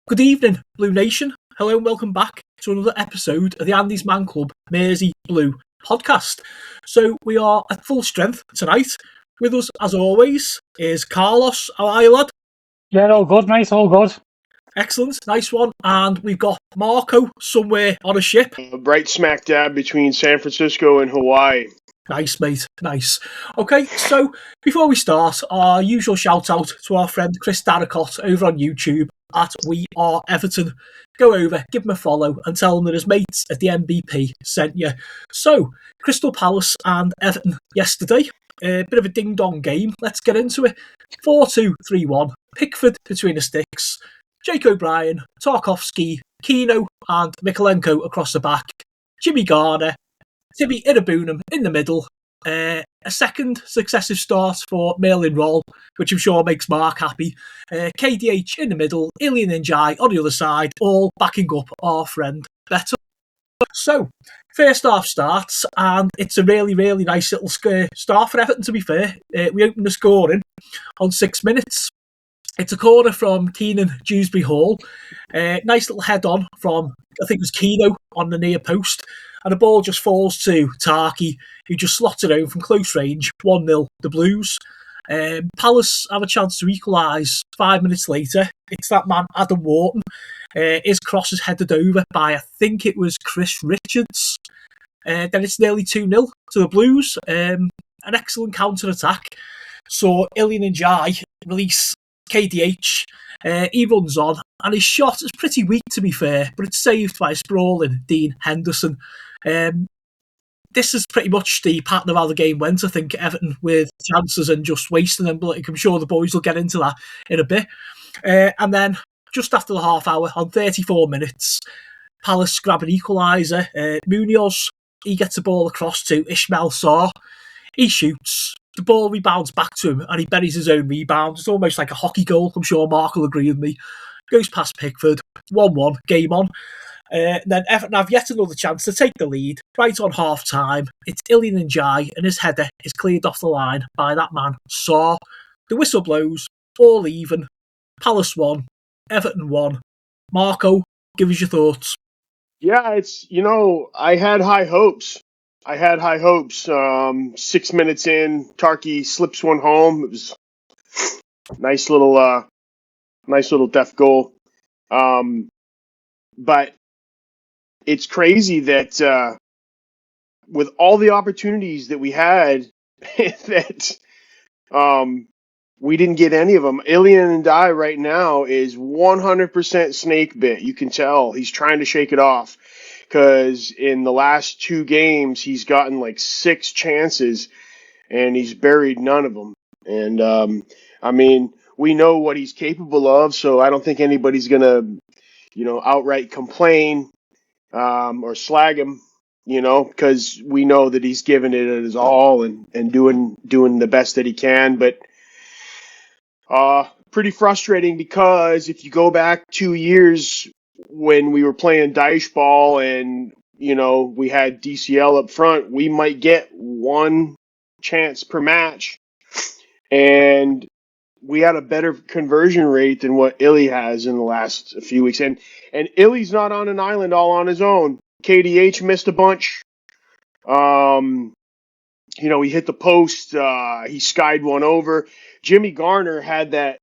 Good evening, Blue Nation. Hello and welcome back to another episode of the Andy's Man Club Mersey Blue podcast. So we are at full strength tonight. With us, as always, is Carlos. How are you, lad? Yeah, all good, mate, all good. Excellent, nice one. And we've got Marco somewhere on a ship. Right smack dab between San Francisco and Hawaii. Nice, mate, nice. Okay, so before we start, our usual shout out to our friend Chris Darracott over on YouTube at We Are Everton. Go over, give him a follow and tell him that his mates at the MVP sent you. So, Crystal Palace and Everton yesterday. A bit of a ding-dong game. Let's get into it. 4-2-3-1. Pickford between the sticks. Jake O'Brien, Tarkovsky, Kino and Mikolenko across the back. Jimmy Garner, Timmy Iddabunham in the middle. A second successive start for Merlin Roll, which I'm sure makes Mark happy. KDH in the middle, Ilian Njai on the other side, all backing up our friend Beto. So, first half starts, and it's a really, really nice little start for Everton, to be fair. We open the scoring on 6 minutes. It's a corner from Keenan Dewsbury Hall. Nice little head on from, I think it was Keno on the near post. And the ball just falls to Tarky, who just slots it home from close range. 1-0, the Blues. Palace have a chance to equalise 5 minutes later. It's that man, Adam Wharton. His cross is headed over by, I think it was Chris Richards. Then it's nearly 2-0 to the Blues. An excellent counter-attack. So Ilian Njai release KDH. He runs on, and his shot is pretty weak, to be fair, but it's saved by sprawling Dean Henderson. This is pretty much the pattern of how the game went, I think, Everton with chances and just wasting them, but I'm sure the boys will get into that in a bit. And then, just after the half hour, on 34 minutes, Palace grab an equaliser. Munoz, he gets the ball across to Ismail Sarr. He shoots. The ball rebounds back to him and he buries his own rebound. It's almost like a hockey goal. I'm sure Mark will agree with me. Goes past Pickford. 1-1, game on. Then Everton have yet another chance to take the lead. Right on half time, it's Ilian Njai and his header is cleared off the line by that man, Sarr. The whistle blows, all even. Palace 1, Everton 1. Marco, give us your thoughts. Yeah, I had high hopes. 6 minutes in, Tarky slips one home. It was nice little def goal. But it's crazy that with all the opportunities that we had, that we didn't get any of them. Ilian Njai right now is 100% snake bit. You can tell he's trying to shake it off. Because in the last 2 games, he's gotten like 6 chances, and he's buried none of them. And, we know what he's capable of, so I don't think anybody's going to, outright complain or slag him, because we know that he's given it his all and doing the best that he can. But pretty frustrating because if you go back 2 years, when we were playing dice ball and, we had DCL up front, we might get 1 chance per match. And we had a better conversion rate than what Illy has in the last few weeks. And Illy's not on an island all on his own. KDH missed a bunch. He hit the post. He skied one over. Jimmy Garner had that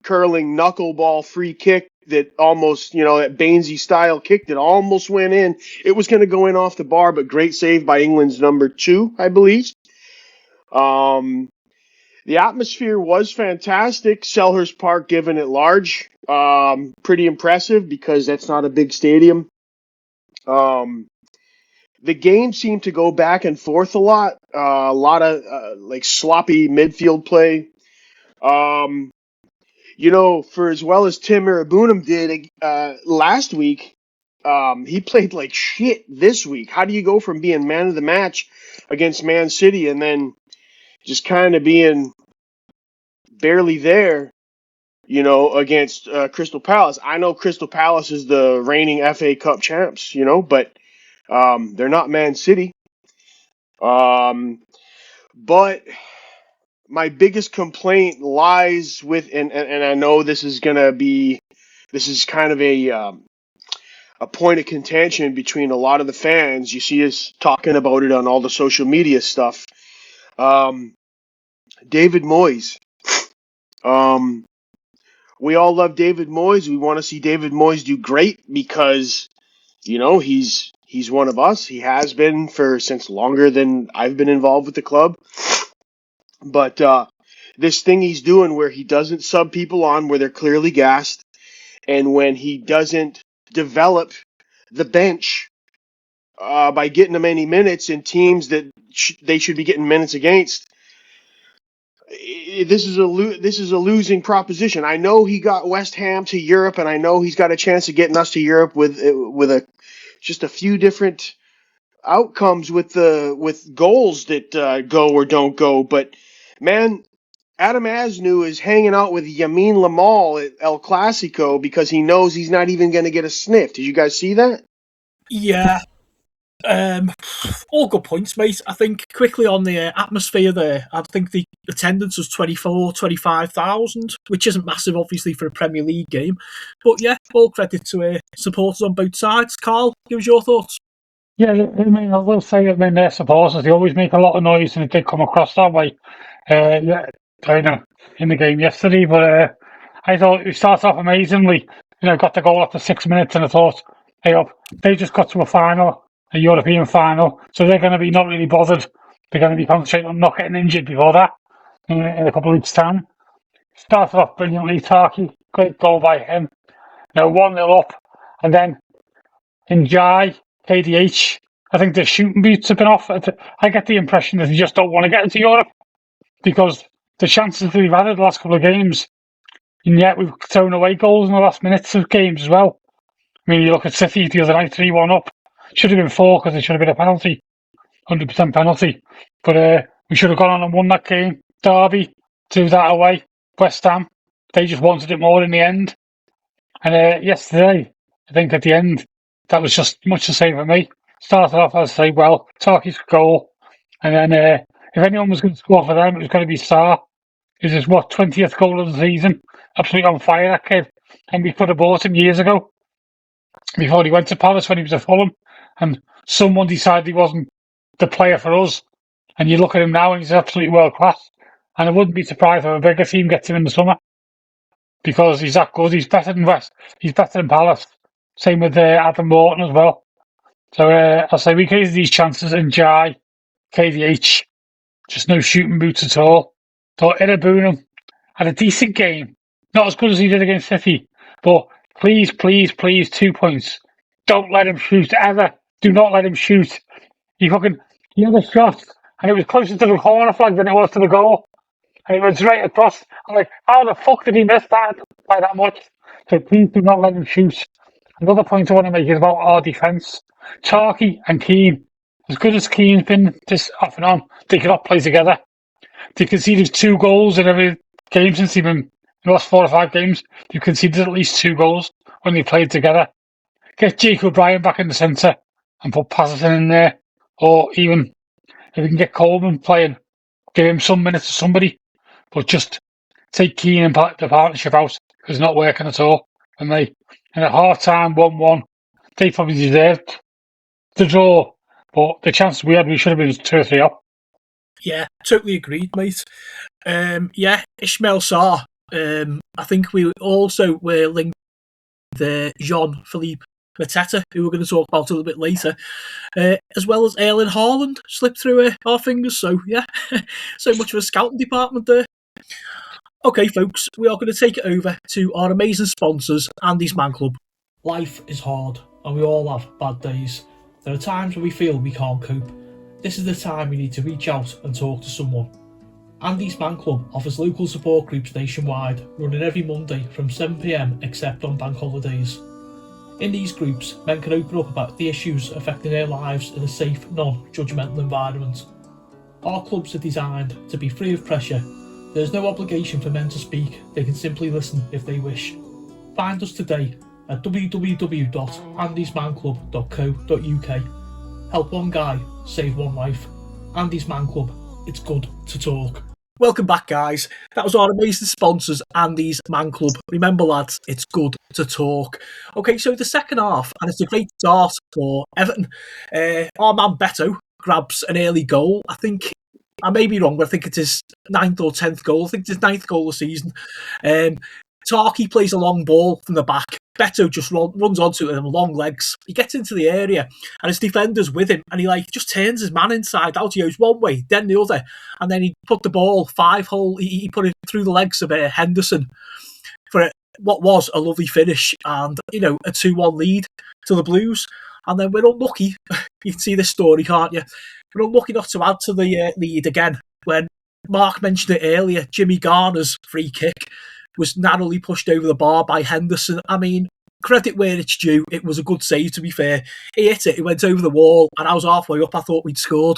curling knuckleball free kick that almost, that Bainesy style kick that almost went in. It was going to go in off the bar, but great save by England's number 2, I believe. The atmosphere was fantastic. Selhurst Park given at large. Pretty impressive because that's not a big stadium. The game seemed to go back and forth a lot. A lot of sloppy midfield play. For as well as Tim Iddabunham did last week, he played like shit this week. How do you go from being man of the match against Man City and then just kind of being barely there, against Crystal Palace? I know Crystal Palace is the reigning FA Cup champs, but they're not Man City. But my biggest complaint lies with, and I know this is going to be this is kind of a point of contention between a lot of the fans. You see us talking about it on all the social media stuff. David Moyes. We all love David Moyes. We want to see David Moyes do great because, he's one of us. He has been since longer than I've been involved with the club. But this thing he's doing where he doesn't sub people on where they're clearly gassed, and when he doesn't develop the bench by getting them any minutes in teams that they should be getting minutes against, this is a losing proposition. I know he got West Ham to Europe, and I know he's got a chance of getting us to Europe with just a few different outcomes with goals that go or don't go. But man, Adam Asnew is hanging out with Yamin Lamal at El Clasico because he knows he's not even going to get a sniff. Did you guys see that? Yeah. All good points, mate. I think quickly on the atmosphere there, I think the attendance was 25,000, which isn't massive, obviously, for a Premier League game. But yeah, all credit to supporters on both sides. Carl, give us your thoughts. Yeah, I mean, I will say, their supporters, they always make a lot of noise, and it did come across that way. Yeah, I know, in the game yesterday, but I thought it started off amazingly. Got the goal after 6 minutes, and I thought, hey, up, they just got to a European final, so they're going to be not really bothered. They're going to be concentrating on not getting injured before that in a couple of weeks' time. Started off brilliantly, Tarky, great goal by him. 1-0 up, and then in Jai, KDH, I think the shooting boots have been off. I get the impression that they just don't want to get into Europe because the chances that we've had in the last couple of games, and yet we've thrown away goals in the last minutes of games as well. I mean, you look at City the other night, 3-1 up. Should have been 4 because it should have been a penalty, 100% penalty. But we should have gone on and won that game. Derby, threw that away. West Ham, they just wanted it more in the end. And yesterday, I think at the end, that was just much the same for me. Started off, as I say, well, Tarky's goal. And then if anyone was going to score for them, it was going to be Sarr. It was his, 20th goal of the season. Absolutely on fire, that kid. And we could have bought him years ago, before he went to Palace when he was at Fulham. And someone decided he wasn't the player for us. And you look at him now and he's absolutely world class. And I wouldn't be surprised if a bigger team gets him in the summer. Because he's that good. He's better than West. He's better than Palace. Same with Adam Morton as well. So I'll say we created these chances in Jai, KDH. Just no shooting boots at all. Thought Irabunum had a decent game. Not as good as he did against City. But please, 2 points. Don't let him shoot ever. Do not let him shoot. He had a shot, and it was closer to the corner flag than it was to the goal. And it went straight across. I'm like, how the fuck did he miss that by that much? So please do not let him shoot. Another point I want to make is about our defence. Tarky and Keane. As good as Keane's been this off and on, they cannot play together. They conceded 2 goals in every game since they've been in the last 4 or 5 games. They've conceded at least 2 goals when they played together. Get Jake O'Brien back in the centre and put Patterson in there. Or even if we can get Coleman playing, give him some minutes to somebody. But just take Keane and the partnership out because it's not working at all. And at half-time, 1-1, they probably deserved the draw. But the chances we had, we should have been 2 or 3 up. Yeah, totally agreed, mate. Ismail Sarr. I think we also were linked with Jean-Philippe Mateta, who we're going to talk about a little bit later, as well as Erling Haaland slipped through our fingers. So, yeah, so much for a scouting department there. Okay, folks, we are going to take it over to our amazing sponsors, Andy's Man Club. Life is hard, and we all have bad days. There are times when we feel we can't cope. This is the time we need to reach out and talk to someone. Andy's Man Club offers local support groups nationwide, running every Monday from 7 p.m, except on bank holidays. In these groups, men can open up about the issues affecting their lives in a safe, non-judgmental environment. Our clubs are designed to be free of pressure. There is no obligation for men to speak, they can simply listen if they wish. Find us today at www.andysmanclub.co.uk. Help one guy, save one life. Andy's Man Club, it's good to talk. Welcome back, guys. That was our amazing sponsors, Andy's Man Club. Remember, lads, it's good to talk. Okay, so the second half, and it's a great start for Everton. Our man Beto grabs an early goal. I think, I may be wrong, but I think it's his 9th or 10th goal. I think it's his 9th goal of the season. Tarky plays a long ball from the back. Beto just runs onto him, long legs. He gets into the area, and his defender's with him, and he just turns his man inside out. He goes one way, then the other, and then he put the ball 5-hole. He put it through the legs of Henderson for what was a lovely finish, and a 2-1 lead to the Blues. And then we're unlucky. You can see this story, can't you? We're unlucky not to add to the lead again when Mark mentioned it earlier. Jimmy Garner's free kick was narrowly pushed over the bar by Henderson. I mean, credit where it's due. It was a good save, to be fair. He hit it, it went over the wall, and I was halfway up. I thought we'd scored.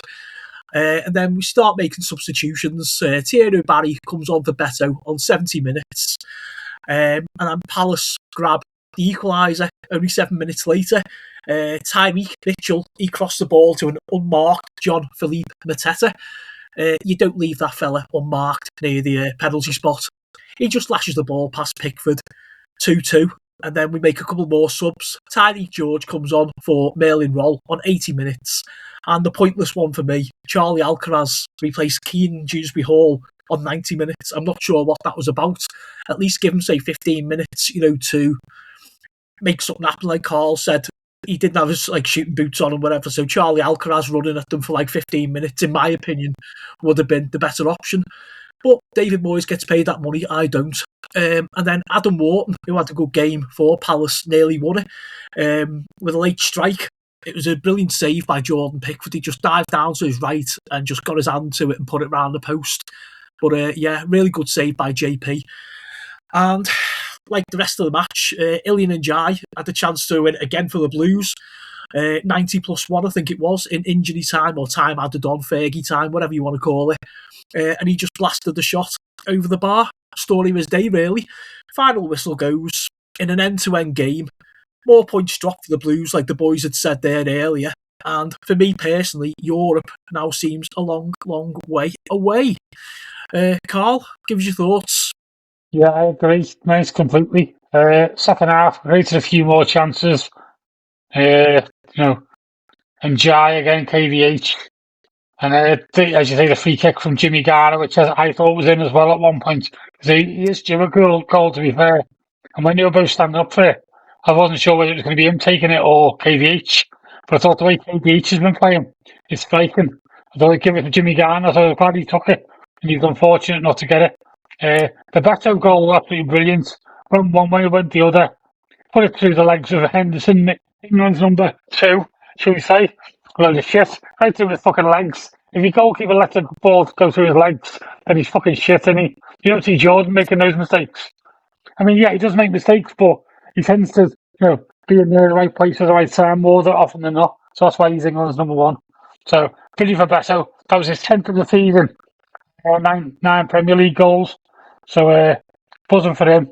And then we start making substitutions. Thierry Barry comes on for Beto on 70 minutes. And then Palace grab the equaliser only 7 minutes later. Tyreek Mitchell, he crossed the ball to an unmarked John Philippe Mateta. You don't leave that fella unmarked near the penalty spot. He just lashes the ball past Pickford, 2-2, and then we make a couple more subs. Tyreek George comes on for Merlin Roll on 80 minutes, and the pointless one for me, Charlie Alcaraz replaced Keane Dewsbury Hall on 90 minutes. I'm not sure what that was about. At least give him, say, 15 minutes, to make something happen, like Carl said. He didn't have his shooting boots on and whatever, so Charlie Alcaraz running at them for 15 minutes, in my opinion, would have been the better option. But David Moyes gets paid that money, I don't. And then Adam Wharton, who had a good game for Palace, nearly won it with a late strike. It was a brilliant save by Jordan Pickford. He just dived down to his right and just got his hand to it and put it round the post. But really good save by JP. And like the rest of the match, Ilian and Jai had the chance to win again for the Blues. 90 plus 1, I think it was, in injury time or time added on, Fergie time, whatever you want to call it. And he just blasted the shot over the bar. Story of his day, really. Final whistle goes in an end-to-end game. More points dropped for the Blues, like the boys had said there earlier. And for me personally, Europe now seems a long, long way away. Carl, give us your thoughts. Yeah, I agree, mate, completely. Second half, created a few more chances. And Jai again, KVH. And as you say, the free kick from Jimmy Garner, which I thought was in as well at one point. Because he is due a goal, to be fair. And when they were both standing up for it, I wasn't sure whether it was going to be him taking it or KVH. But I thought the way KVH has been playing, it's striking. I thought he'd give it to Jimmy Garner, so I was glad he took it. And he was unfortunate not to get it. The Beto goal was absolutely brilliant. Went one way, went the other. Put it through the legs of Henderson, England's number 2, shall we say. Load of shit. Right through his fucking legs. If your goalkeeper lets the ball go through his legs, then he's fucking shit, isn't he? You don't see Jordan making those mistakes. I mean, yeah, he does make mistakes, but he tends to, be in the right place at the right time more often than not. So that's why he's England's number 1. So, brilliant for Beto. That was his 10th of the season. 9 Premier League goals. So, buzzing for him.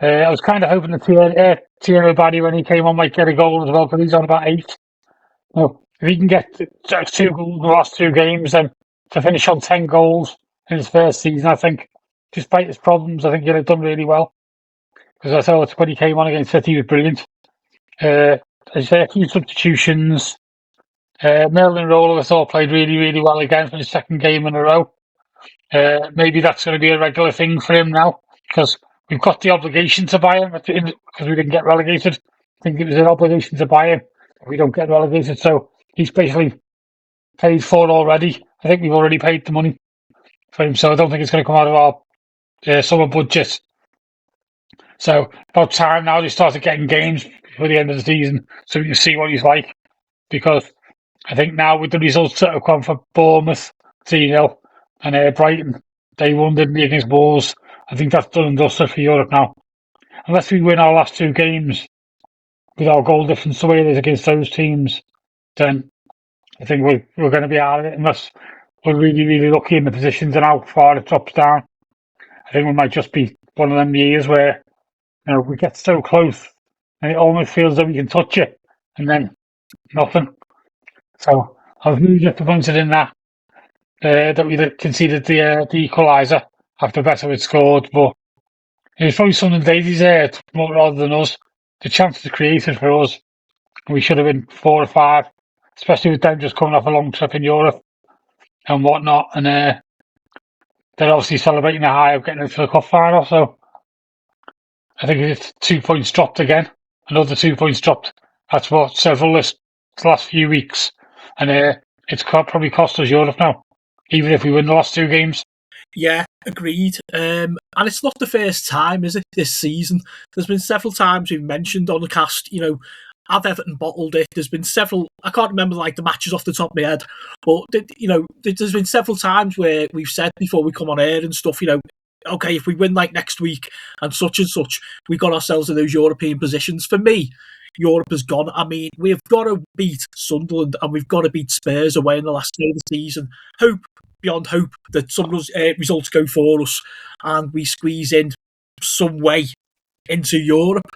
I was kind of hoping that Thierry Barry, when he came on, might get a goal as well, because he's on about 8. If he can get 2 goals in the last 2 games, then to finish on 10 goals in his first season, I think, despite his problems, I think he'll have done really well. Because I thought when he came on against City, he was brilliant. As you say, a few substitutions. Merlin Roller, I thought, played really, really well again for his second game in a row. Maybe that's going to be a regular thing for him now, because we've got the obligation to buy him because we didn't get relegated. I think it was an obligation to buy him if we don't get relegated. So he's basically paid for already. I think we've already paid the money for him, so I don't think it's going to come out of our summer budget. So about time now they started getting games before the end of the season, so we can see what he's like. Because I think now with the results that have come for Bournemouth 3-0 and Brighton, they won, didn't they, against Wolves. I think that's done and dusted for Europe now. Unless we win our last 2 games with our goal difference the way it is against those teams, then I think we're going to be out of it, unless we're really, really lucky in the positions and how far it drops down. I think we might just be one of them years where we get so close and it almost feels that we can touch it, and then nothing. So I was really disappointed in that. that we conceded the equaliser after Better had scored, but it was probably something Davies more rather than us. The chances created for us, we should have been 4 or 5, especially with them just coming off a long trip in Europe and whatnot, and they're obviously celebrating the high of getting into the cup final, so I think it's 2 points dropped again, another 2 points dropped. That's what several this last few weeks, and it's probably cost us Europe now, even if we win the last 2 games. Yeah, agreed. And it's not the first time, is it, this season? There's been several times we've mentioned on the cast, have Everton bottled it? There's been several, I can't remember the matches off the top of my head, but, there's been several times where we've said before we come on air and stuff, okay, if we win next week and such, we got ourselves in those European positions. For me, Europe has gone. I mean, we've got to beat Sunderland and we've got to beat Spurs away in the last day of the season. Hope beyond hope that some results go for us and we squeeze in some way into Europe.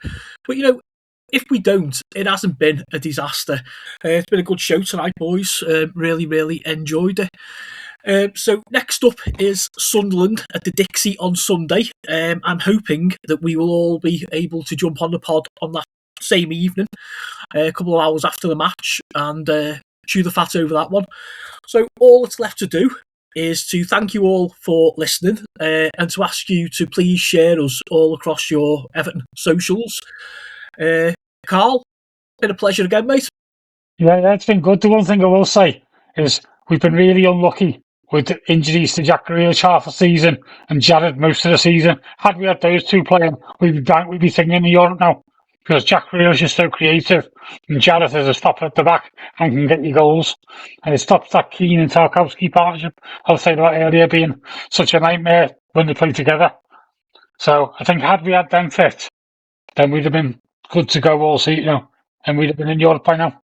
But, if we don't, it hasn't been a disaster. It's been a good show tonight, boys. Really, really enjoyed it. So next up is Sunderland at the Dixie on Sunday. I'm hoping that we will all be able to jump on the pod on that same evening, a couple of hours after the match, and chew the fat over that one. So all that's left to do is to thank you all for listening and to ask you to please share us all across your Everton socials. Carl, been a pleasure again, mate. Yeah, it's been good. The one thing I will say is we've been really unlucky with injuries to Jack Grealish half the season and Jared most of the season. Had we had those two playing, we'd be thinking in Europe now, because Jack Grealish is so creative and Jared is a stopper at the back and can get you goals. And it stops that Keane and Tarkowski partnership I was saying about earlier being such a nightmare when they play together. So I think had we had them fit, then we'd have been good to go all season, and we'd have been in Europe by now.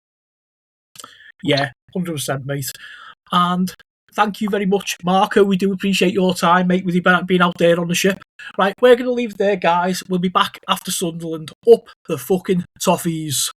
Yeah, 100%, mate. And thank you very much, Marco. We do appreciate your time, mate, with you being out there on the ship. Right, we're going to leave it there, guys. We'll be back after Sunderland. Up the fucking Toffees.